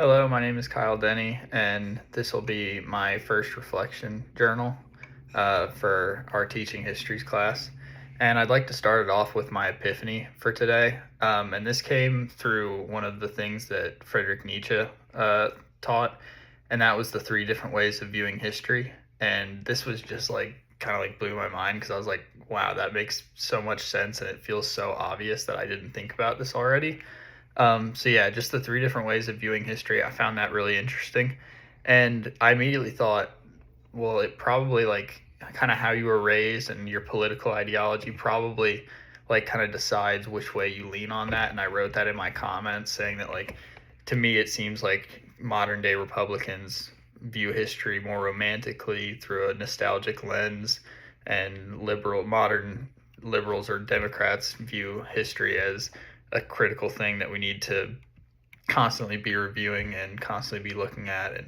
Hello, my name is Kyle Denny, and this will be my first reflection journal for our teaching histories class. And I'd like to start it off with my epiphany for today. And this came through one of the things that Friedrich Nietzsche taught, and that was the three different ways of viewing history. And this was just like kind of like blew my mind because I was like, wow, that makes so much sense, and it feels so obvious that I didn't think about this already. So yeah, just the three different ways of viewing history. I found that really interesting. And I immediately thought, well, it probably like kind of how you were raised and your political ideology probably like kind of decides which way you lean on that. And I wrote that in my comments saying that like to me it seems like modern day Republicans view history more romantically through a nostalgic lens, and modern liberals or Democrats view history as a critical thing that we need to constantly be reviewing and constantly be looking at,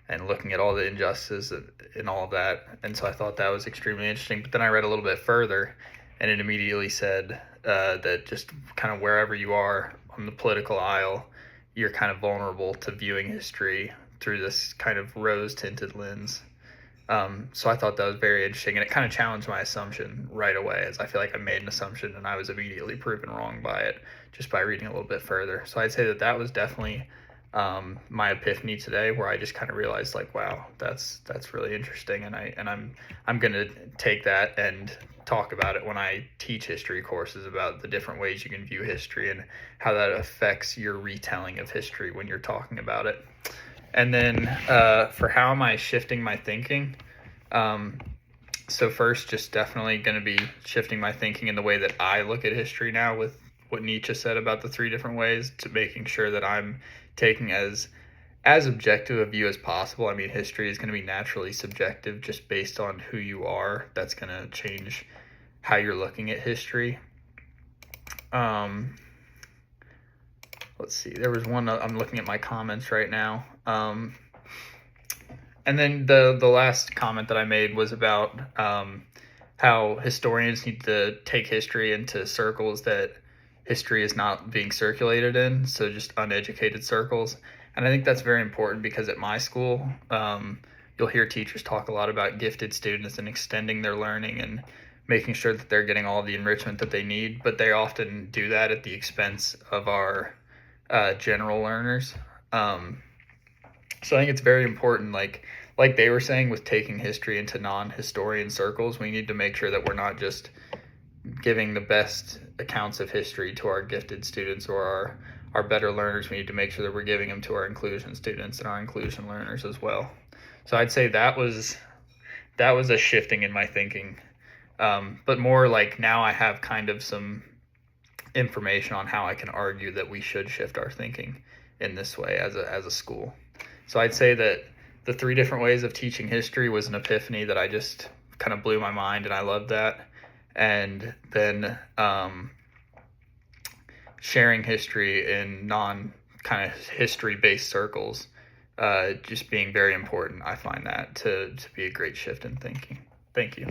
and looking at all the injustices and all of that. And so I thought that was extremely interesting. But then I read a little bit further, and it immediately said that just kind of wherever you are on the political aisle, you're kind of vulnerable to viewing history through this kind of rose-tinted lens. So I thought that was very interesting, and it kind of challenged my assumption right away, as I feel like I made an assumption and I was immediately proven wrong by it just by reading a little bit further. So I'd say that that was definitely my epiphany today, where I just kind of realized like, wow, that's really interesting, and I'm gonna take that and talk about it when I teach history courses about the different ways you can view history and how that affects your retelling of history when you're talking about it. And then for how am I shifting my thinking? So first, just definitely going to be shifting my thinking in the way that I look at history now, with what Nietzsche said about the three different ways, to making sure that I'm taking as objective a view as possible. I mean, history is going to be naturally subjective just based on who you are. That's going to change how you're looking at history. Let's see, there was one, I'm looking at my comments right now. And then the last comment that I made was about how historians need to take history into circles that history is not being circulated in, so just uneducated circles. And I think that's very important because at my school, you'll hear teachers talk a lot about gifted students and extending their learning and making sure that they're getting all the enrichment that they need, but they often do that at the expense of our general learners. So I think it's very important, like they were saying, with taking history into non-historian circles, we need to make sure that we're not just giving the best accounts of history to our gifted students or our better learners. We need to make sure that we're giving them to our inclusion students and our inclusion learners as well. So I'd say that was a shifting in my thinking. But more like now I have kind of some information on how I can argue that we should shift our thinking in this way as a school. So I'd say that the three different ways of teaching history was an epiphany that I just kind of blew my mind, and I loved that. And then sharing history in non kind of history based circles, just being very important. I find that to be a great shift in thinking. Thank you.